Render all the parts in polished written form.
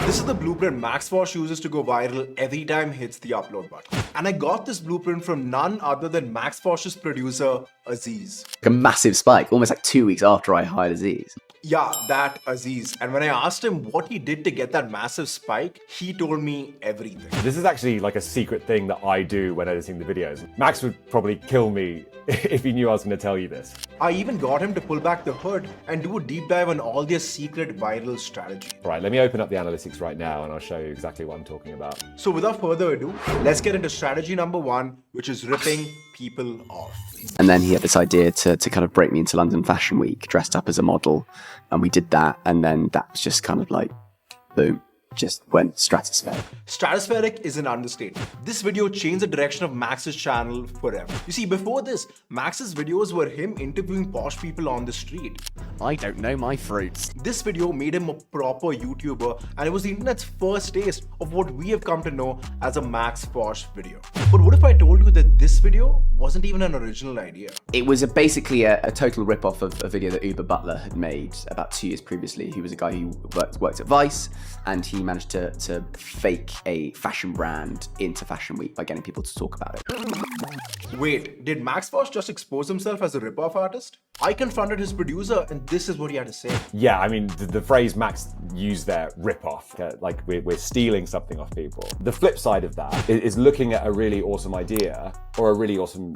This is the blueprint Max Fosh uses to go viral every time he hits the upload button. And I got this blueprint from none other than Max Fosh's producer, Aziz. A massive spike, almost like 2 weeks after I hired Aziz. Yeah, that Aziz. And when I asked him what he did to get that massive spike, he told me everything. This is actually like a secret thing that I do when editing the videos. Max would probably kill me if he knew I was going to tell you this. I even got him to pull back the hood and do a deep dive on all their secret viral strategy. Right, let me open up the analytics right now and I'll show you exactly what I'm talking about. So without further ado, let's get into strategy number 1, which is ripping people off. And then he had this idea to kind of break me into London Fashion Week, dressed up as a model. And we did that. And then that was just kind of like, boom, just went stratospheric. Stratospheric is an understatement. This video changed the direction of Max's channel forever. You see, before this, Max's videos were him interviewing posh people on the street. I don't know my fruits. This video made him a proper YouTuber, and it was the internet's first taste of what we have come to know as a Max Fosh video. But what if I told you that this video wasn't even an original idea? It was basically a total rip-off of a video that Uber Butler had made about 2 years previously. He was a guy who worked at Vice, and he managed to fake a fashion brand into Fashion Week by getting people to talk about it. Wait, did Max Fosh just expose himself as a rip-off artist? I confronted his producer, and this is what he had to say. Yeah, I mean, the phrase Max used there, rip-off, like we're stealing something off people. The flip side of that is looking at a really awesome idea or a really awesome,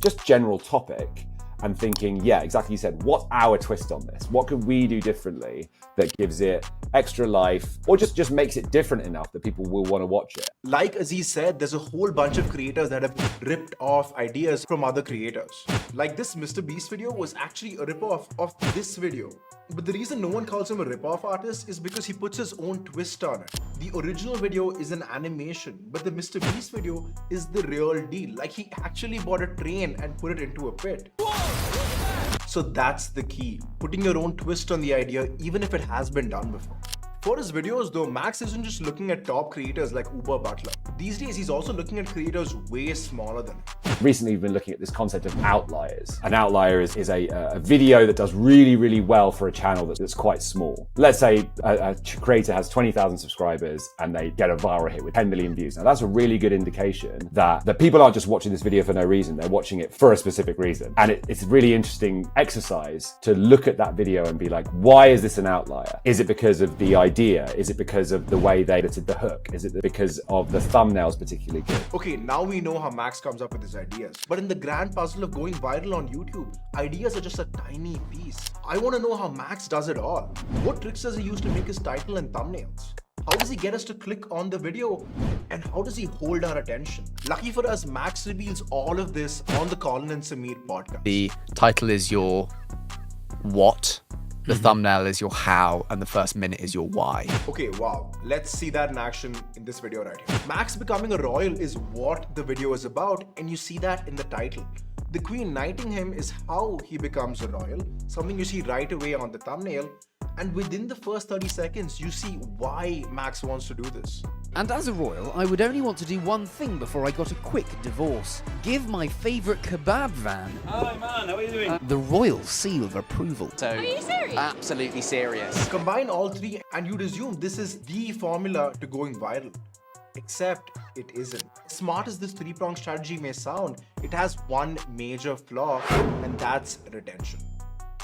just general topic and thinking, yeah, exactly you said, what's our twist on this? What could we do differently that gives it extra life or just makes it different enough that people will want to watch it? Like Aziz said, there's a whole bunch of creators that have ripped off ideas from other creators. Like this Mr. Beast video was actually a rip-off of this video. But the reason no one calls him a rip-off artist is because he puts his own twist on it. The original video is an animation, but the Mr. Beast video is the real deal. Like he actually bought a train and put it into a pit. So that's the key, putting your own twist on the idea even if it has been done before. For his videos though, Max isn't just looking at top creators like Uber Butler. These days he's also looking at creators way smaller than him. Recently, we've been looking at this concept of outliers. An outlier is a video that does really, really well for a channel that's quite small. Let's say a creator has 20,000 subscribers and they get a viral hit with 10 million views. Now that's a really good indication that people aren't just watching this video for no reason, they're watching it for a specific reason. And it's a really interesting exercise to look at that video and be like, why is this an outlier? Is it because of the idea? Is it because of the way they edited the hook? Is it because of the thumbnails particularly good? Okay, now we know how Max comes up with his ideas. But in the grand puzzle of going viral on YouTube, ideas are just a tiny piece. I want to know how Max does it all. What tricks does he use to make his title and thumbnails? How does he get us to click on the video? And how does he hold our attention? Lucky for us, Max reveals all of this on the Colin and Sameer podcast. The title is your what, the thumbnail is your how, and the first minute is your why. Okay, wow. Let's see that in action in this video right here. Max becoming a royal is what the video is about, and you see that in the title. The Queen knighting him is how he becomes a royal, something you see right away on the thumbnail. And within the first 30 seconds, you see why Max wants to do this. And as a royal, I would only want to do one thing before I got a quick divorce. Give my favourite kebab van Hi man, how are you doing? the royal seal of approval. So, Are you serious? absolutely serious. Combine all three and you'd assume this is the formula to going viral. Except it isn't. Smart as this three-pronged strategy may sound, it has one major flaw, and that's retention.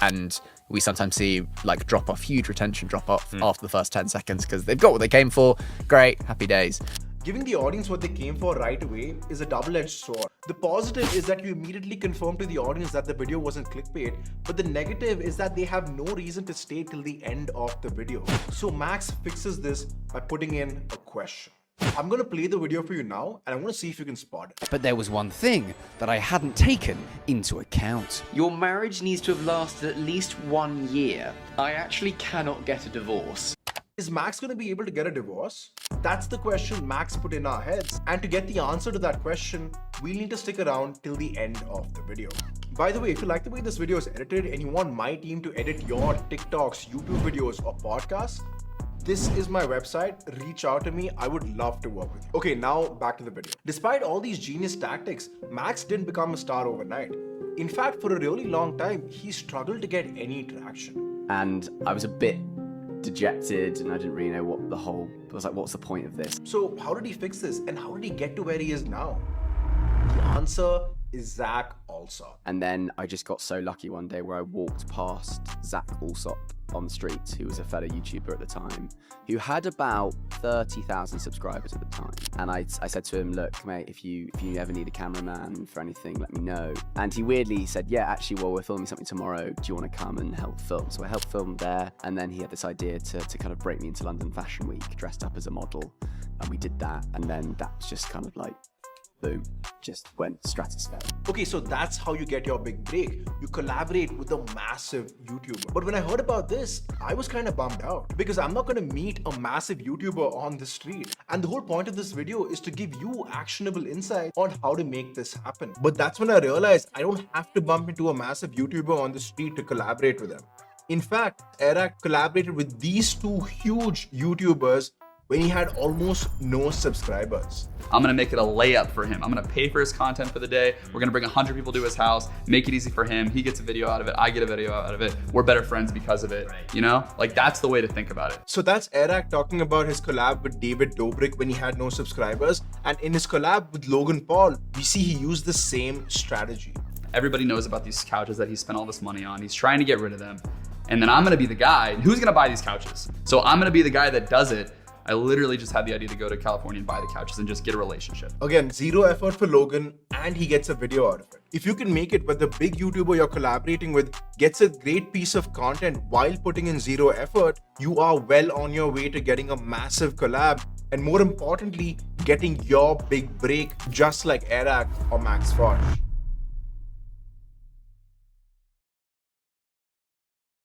And we sometimes see like huge retention drop off after the first 10 seconds because they've got what they came for. Great, happy days. Giving the audience what they came for right away is a double-edged sword. The positive is that you immediately confirm to the audience that the video wasn't clickbait, but the negative is that they have no reason to stay till the end of the video. So Max fixes this by putting in a question. I'm gonna play the video for you now, and I wanna see if you can spot it. But there was one thing that I hadn't taken into account. Your marriage needs to have lasted at least 1 year. I actually cannot get a divorce. Is Max gonna be able to get a divorce? That's the question Max put in our heads. And to get the answer to that question, we'll need to stick around till the end of the video. By the way, if you like the way this video is edited and you want my team to edit your TikToks, YouTube videos, or podcasts, this is my website. Reach out to me. I would love to work with you. Okay, now back to the video. Despite all these genius tactics, Max didn't become a star overnight. In fact, for a really long time, he struggled to get any traction. And I was a bit dejected, and I didn't really know what the whole. I was like, what's the point of this? So how did he fix this, and how did he get to where he is now? The answer is Zach Alsop. And then I just got so lucky one day where I walked past Zach Alsop on the street, who was a fellow YouTuber at the time, who had about 30,000 subscribers at the time. And I said to him, look, mate, if you ever need a cameraman for anything, let me know. And he weirdly said, yeah, actually, well, we're filming something tomorrow. Do you want to come and help film? So I helped film there. And then he had this idea to kind of break me into London Fashion Week, dressed up as a model. And we did that. And then that was just kind of like, boom, just went stratosphere. Okay, so that's how you get your big break. You collaborate with a massive YouTuber. But when I heard about this, I was kind of bummed out because I'm not going to meet a massive YouTuber on the street. And the whole point of this video is to give you actionable insight on how to make this happen. But that's when I realized I don't have to bump into a massive YouTuber on the street to collaborate with them. In fact, Eric collaborated with these two huge YouTubers when he had almost no subscribers. I'm gonna make it a layup for him. I'm gonna pay for his content for the day. We're gonna bring 100 people to his house, make it easy for him. He gets a video out of it, I get a video out of it. We're better friends because of it, you know? Like, that's the way to think about it. So that's Eric talking about his collab with David Dobrik when he had no subscribers. And in his collab with Logan Paul, we see he used the same strategy. Everybody knows about these couches that he spent all this money on. He's trying to get rid of them. And then I'm gonna be the guy, who's gonna buy these couches? So I'm gonna be the guy that does it. I literally just had the idea to go to California and buy the couches and just get a relationship. Again, zero effort for Logan, and he gets a video out of it. If you can make it where the big YouTuber you're collaborating with gets a great piece of content while putting in zero effort, you are well on your way to getting a massive collab, and more importantly, getting your big break just like Eric or Max Fosh.